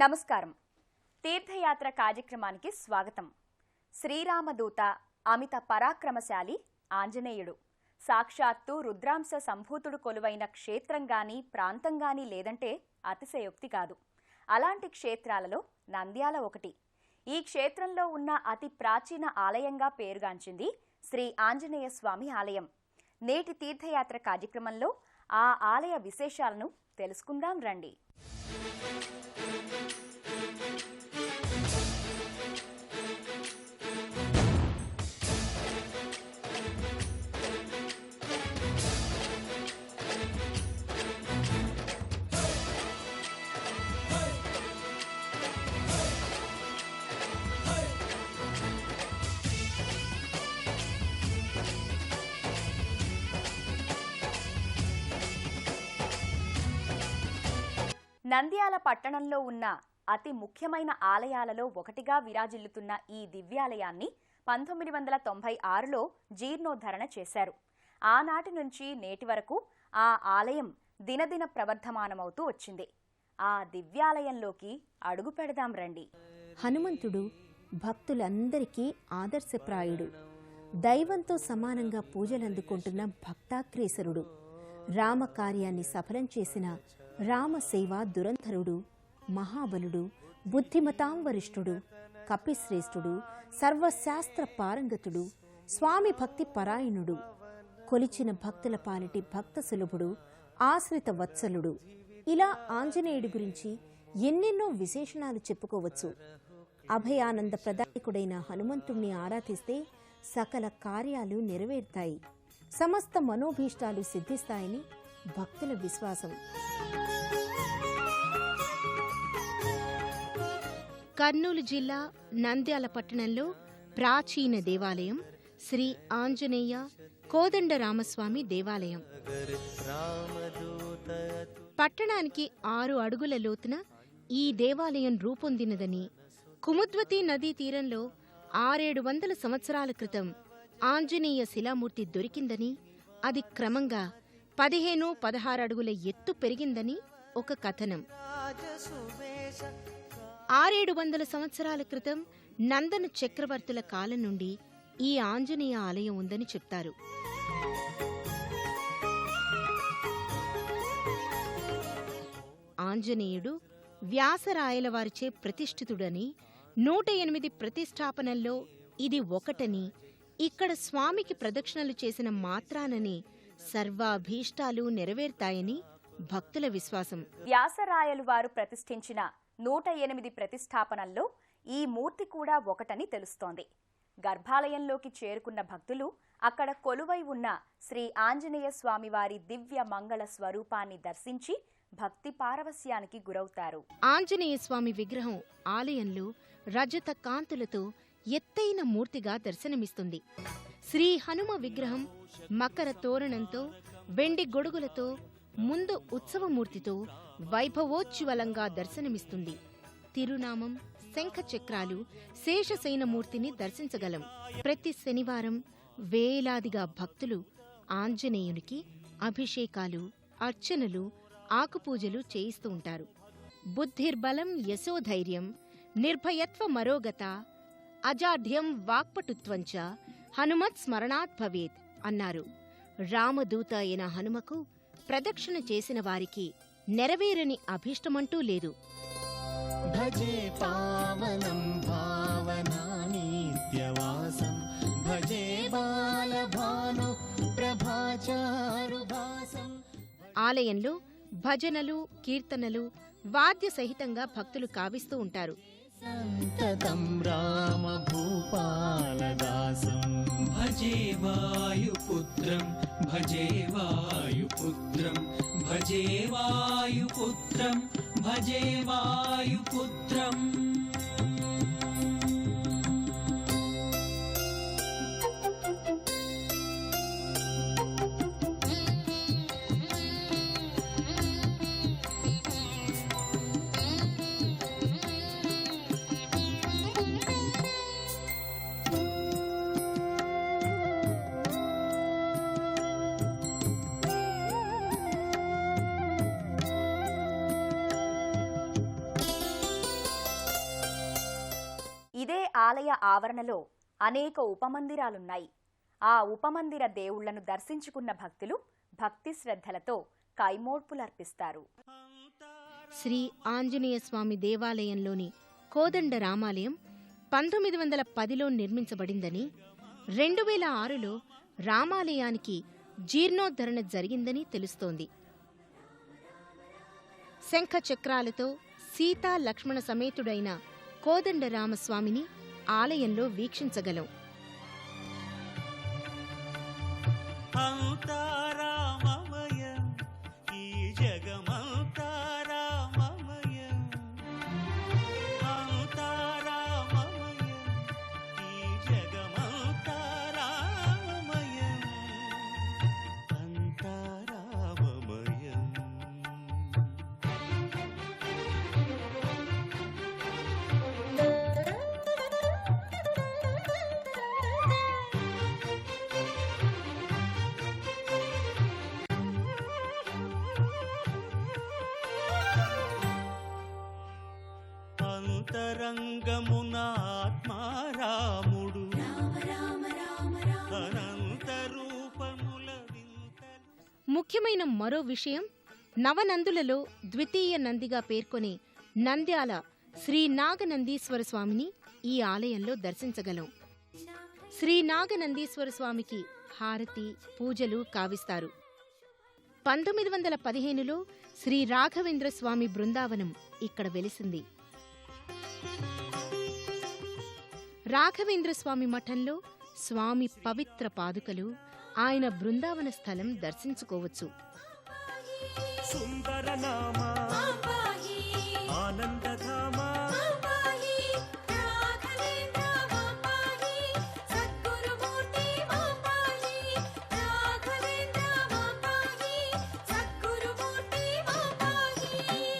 నమస్కారం. తీర్థయాత్ర కార్యక్రమానికి స్వాగతం. శ్రీరామదూత, అమిత పరాక్రమశాలి ఆంజనేయుడు, సాక్షాత్తు రుద్రాంశ సంభూతుడు కొలువైన క్షేత్రంగాని ప్రాంతంగాని లేదంటే అతిశయోక్తి కాదు. అలాంటి క్షేత్రాలలో నంద్యాల ఒకటి. ఈ క్షేత్రంలో ఉన్న అతి ప్రాచీన ఆలయంగా పేరుగాంచింది శ్రీ ఆంజనేయ స్వామి ఆలయం. నేటి తీర్థయాత్ర కార్యక్రమంలో ఆ ఆలయ విశేషాలను తెలుసుకుందాం రండి. నంద్యాల పట్టణంలో ఉన్న అతి ముఖ్యమైన ఆలయాలలో ఒకటిగా విరాజిల్లుతున్న ఈ దివ్యాలయాన్ని 1996లో జీర్ణోద్ధరణ చేశారు. ఆనాటి నుంచి నేటి వరకు ఆ ఆలయం దినదిన ప్రవర్ధమానమవుతూ వచ్చింది. ఆ దివ్యాలయంలోకి అడుగు పెడదాం రండి. హనుమంతుడు భక్తులందరికీ ఆదర్శప్రాయుడు. దైవంతో సమానంగా పూజలందుకుంటున్న భక్తాగ్రేసరుడు. రామకార్యాన్ని సఫలం చేసిన రామసేవా దురంధరుడు, మహాబలుడు, బుద్ధిమతాం వరిష్ఠుడు, కపిశ్రేష్ఠుడు, సర్వశాస్త్ర పారంగతుడు, స్వామి భక్తి పరాయణుడు, కొలిచిన భక్తుల పాలిటి భక్త సులభుడు, ఆశ్రిత వత్సలుడు. ఇలా ఆంజనేయుడి గురించి ఎన్నెన్నో విశేషణాలు చెప్పుకోవచ్చు. అభయానంద ప్రదాయకుడైన హనుమంతుణ్ణి ఆరాధిస్తే సకల కార్యాలు నెరవేరుతాయి, సమస్త మనోభీష్టాలు సిద్ధిస్తాయని భక్తుల విశ్వాసం. కర్నూలు జిల్లా నంద్యాల పట్టణంలో ప్రాచీన దేవాలయం శ్రీ ఆంజనేయ కోదండరామస్వామి దేవాలయం. పట్టణానికి 6 అడుగుల లోతున ఈ దేవాలయం రూపొందినదని, కుముద్వతి నదీ తీరంలో 600-700 సంవత్సరాల క్రితం ఆంజనేయ శిలామూర్తి దొరికిందని, అది క్రమంగా 15-16 అడుగుల ఎత్తు పెరిగిందని ఒక కథనం. 600-700 సంవత్సరాల క్రితం నందన చక్రవర్తుల కాలం నుండి ఈ ఆంజనేయ ఆలయం ఉందని చెప్తారు. ఆంజనేయుడు వ్యాసరాయల వారిచే ప్రతిష్ఠితుడని, 108 ప్రతిష్టాపనల్లో ఇది ఒకటని, ఇక్కడ స్వామికి ప్రదక్షిణలు చేసిన మాత్రానని సర్వాభీష్టాలు నెరవేర్తాయని భక్తుల విశ్వాసం. వ్యాసరాయలు వారు ప్రతిష్ఠించిన 108 ప్రతిష్టాపనల్లో ఈ మూర్తి కూడా ఒకటని తెలుస్తోంది. గర్భాలయంలోకి చేరుకున్న భక్తులు అక్కడ కొలువై ఉన్న శ్రీ ఆంజనేయ స్వామివారి దివ్య మంగళ స్వరూపాన్ని దర్శించి భక్తి పారవస్యానికి గురవుతారు. ఆంజనేయ స్వామి విగ్రహం ఆలయంలో రజత కాంతులతో ఎత్తైన మూర్తిగా దర్శనమిస్తుంది. శ్రీ హనుమ విగ్రహం మకర తోరణంతో, వెండి గొడుగులతో, ముందు ఉత్సవమూర్తితో వైభవోజ్వలంగా దర్శనమిస్తుంది. తిరునామం, శంఖచక్రాలు, శేషశయనమూర్తిని దర్శించగలం. ప్రతి శనివారం వేలాదిగా భక్తులు ఆంజనేయునికి అభిషేకాలు, అర్చనలు, ఆకుపూజలు చేయిస్తూ ఉంటారు. బుద్ధిర్బలం యశోధైర్యం, నిర్భయత్వ మరోగత, అజాఢ్యం వాక్పటుత్వంచ హనుమత్ స్మరణాత్ భవేత్ అన్నారు. రామదూత అయిన హనుమకు ప్రదక్షిణ చేసిన వారికి నెరవేరని అభీష్టమంటూ లేదు. భజే పావనం భావనానిత్యవాసం, భజే బాలభాను ప్రభాచారుభాసం. ఆలయంలో భజనలు, కీర్తనలు, వాద్య సహితంగా భక్తులు కావిస్తూ ఉంటారు. సంతతం రామ భూపాలదాసం, భజే వాయుపుత్రం, భజే వాయుపుత్రం, భజే వాయుపుత్రం, భజే వాయుపుత్రం. ఆలయ ఆవరణలో అనేక ఉపమందిరాలున్నాయి. ఆ ఉపమందిర దేవుళ్లను దర్శించుకున్న భక్తులు భక్తి శ్రద్ధలతో కైమోడ్పులర్పిస్తారు. శ్రీ ఆంజనేయ స్వామి దేవాలయంలోని కోదండ రామాలయం 1910లో నిర్మించబడిందని, 2006లో రామాలయానికి జీర్ణోద్ధరణ జరిగిందని తెలుస్తోంది. శంఖ చక్రాలతో సీతా లక్ష్మణ సమేతుడైన కోదండరామస్వామిని ఆలయంలో వీక్షించగలం. అంతారామమయం ఈ జగమంతారామమయం, అంతారామమయం ఈ జగమంతారామమయం, అంతారామమయం. అంతరంగమున ఆత్మారాముడు అనంత రూపముల వింతలు. ముఖ్యమైన మరో విషయం, నవనందులలో ద్వితీయ నందిగా పేర్కొనే నంద్యాల శ్రీ నాగనందీశ్వర స్వామిని ఈ ఆలయంలో దర్శించగలం. శ్రీ నాగనందీశ్వర స్వామికి హారతి, పూజలు కావిస్తారు. 1915లో శ్రీ రాఘవేంద్ర స్వామి బృందావనం ఇక్కడ వెలిసింది. రాఘవేంద్ర స్వామి మఠంలో స్వామి పవిత్ర పాదుకలు, ఆయన బృందావన స్థలం దర్శించుకోవచ్చు. సుందరనామ ఆనందధామ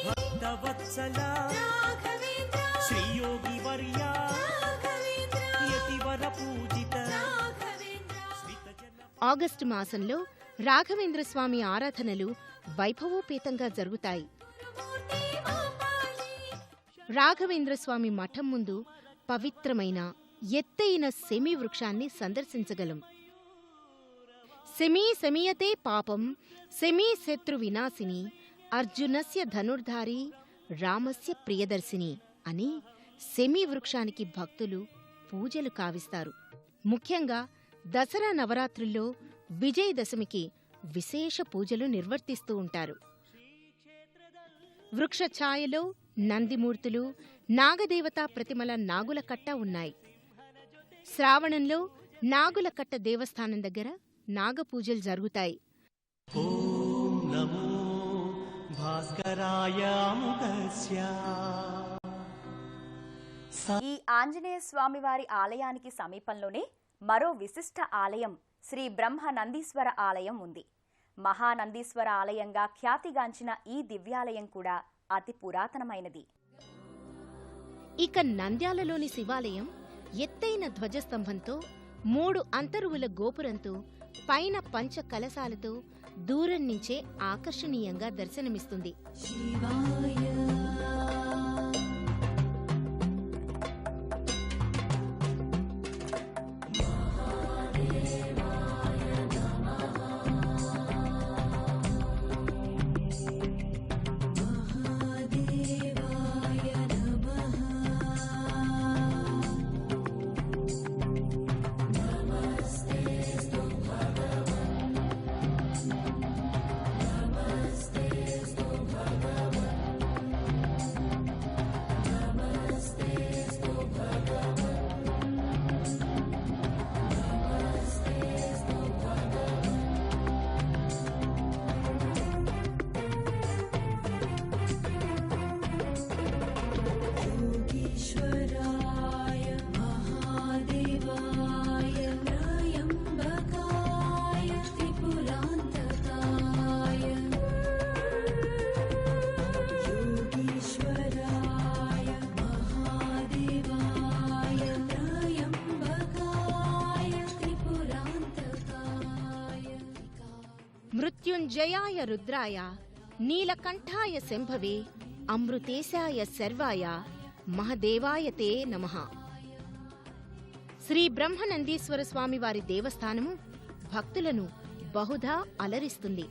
భక్తవత్సల శ్రీయోగి వర్య యతివర పూజిత. ఆగస్టు మాసంలో రాఘవేంద్ర స్వామి ఆరాధనలు వైభవోపేతంగా జరుగుతాయి. రాఘవేంద్ర స్వామి మఠం ముందు పవిత్రమైన ఎత్తైన సెమీ వృక్షాన్ని సందర్శించగలం. సెమీ శమీయతే పాపం సెమీ శత్రు వినాశిని అర్జునస్య ధనుర్ధారి రామస్య ప్రియదర్శిని అని సెమీ వృక్షానికి భక్తులు పూజలు కావిస్తారు. ముఖ్యంగా దసరా నవరాత్రుల్లో విజయదశమికి విశేష పూజలు నిర్వర్తిస్తూ ఉంటారు. వృక్ష ఛాయలో నందిమూర్తులు, నాగదేవతా ప్రతిమల నాగులకట్ట ఉన్నాయి. శ్రావణంలో నాగులకట్ట దేవస్థానం దగ్గర నాగపూజలు జరుగుతాయి. ఓం నమో భాస్కరాయ ముఖస్య. ఈ ఆంజనేయ స్వామివారి ఆలయానికి సమీపంలోనే మరో విశిష్ట ఆలయం శ్రీ బ్రహ్మ నందీశ్వర ఆలయం ఉంది. మహానందీశ్వర ఆలయంగా ఖ్యాతిగాంచిన ఈ దివ్యాలయం కూడా అతి పురాతనమైనది. ఇక నంద్యాలలోని శివాలయం ఎత్తైన ధ్వజస్తంభంతో, 3 అంతరువుల గోపురంతో, పైన పంచ కలశాలతో దూరం నుంచే ఆకర్షణీయంగా దర్శనమిస్తుంది. మృత్యుంజయాయ రుద్రాయ నీలకంఠాయ శంభవే అమృతేశాయ శర్వాయ మహదేవాయ తే నమః. శ్రీ బ్రహ్మనందీశ్వర స్వామి వారి దేవస్థానము భక్తులను బహుధా అలరిస్తుంది.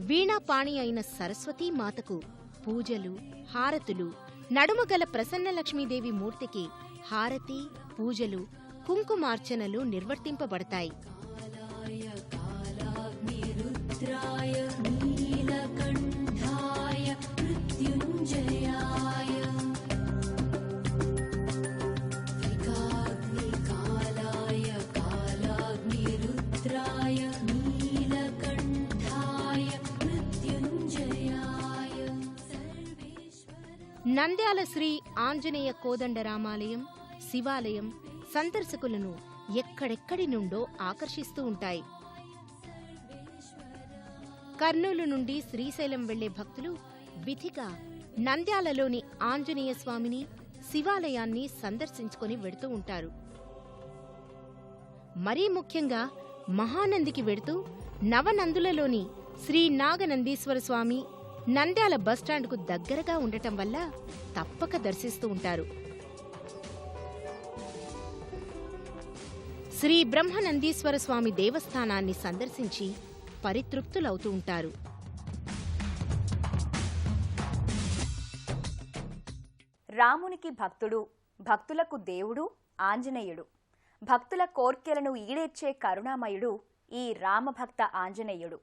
వీణాపాణి అయిన సరస్వతీ మాతకు పూజలు, హారతులు, నడుమగల ప్రసన్నలక్ష్మీదేవి మూర్తికి హారతి, పూజలు, కుంకుమార్చనలు నిర్వర్తింపబడతాయి. నంద్యాల శ్రీ ఆంజనేయ కోదండరామాలయం, శివాలయం సందర్శకులను ఎక్కడెక్కడి నుండో ఆకర్షిస్తూ ఉంటాయి. కర్నూలు నుండి శ్రీశైలం వెళ్లే భక్తులు విధిగా నంద్యాలలోని ఆంజనేయ స్వామిని, శివాలయాన్ని సందర్శించుకొని వెడుతూ ఉంటారు. మరీ ముఖ్యంగా మహానందికి వెడుతూ నవనందులలోని శ్రీ నాగనందీశ్వర స్వామి నంద్యాల బస్టాండ్కు దగ్గరగా ఉండటం వల్ల తప్పక దర్శిస్తూ ఉంటారు. శ్రీ బ్రహ్మనందీశ్వర స్వామి దేవస్థానాన్ని సందర్శించి పరితృప్తులవుతూ ఉంటారు. రామునికి భక్తుడు, భక్తులకు దేవుడు ఆంజనేయుడు. భక్తుల కోర్కెలను ఈడేర్చే కరుణామయుడు ఈ రామభక్త ఆంజనేయుడు.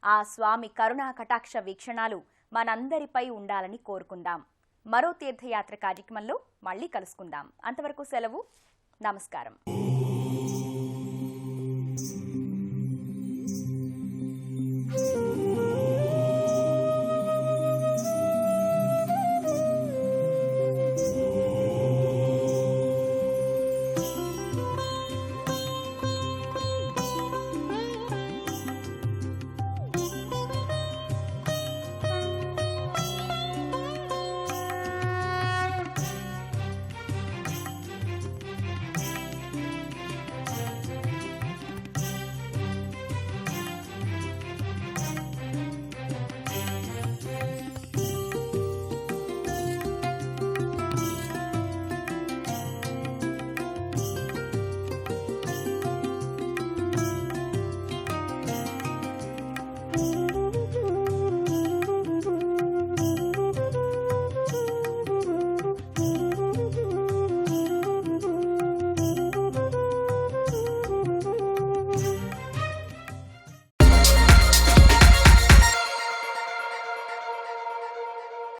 ఆ స్వామి కరుణా కటాక్ష వీక్షణాలు మనందరిపై ఉండాలని కోరుకుందాం. మరో తీర్థయాత్ర కార్యక్రమంలో మళ్ళీ కలుసుకుందాం. అంతవరకు సెలవు. నమస్కారం. you.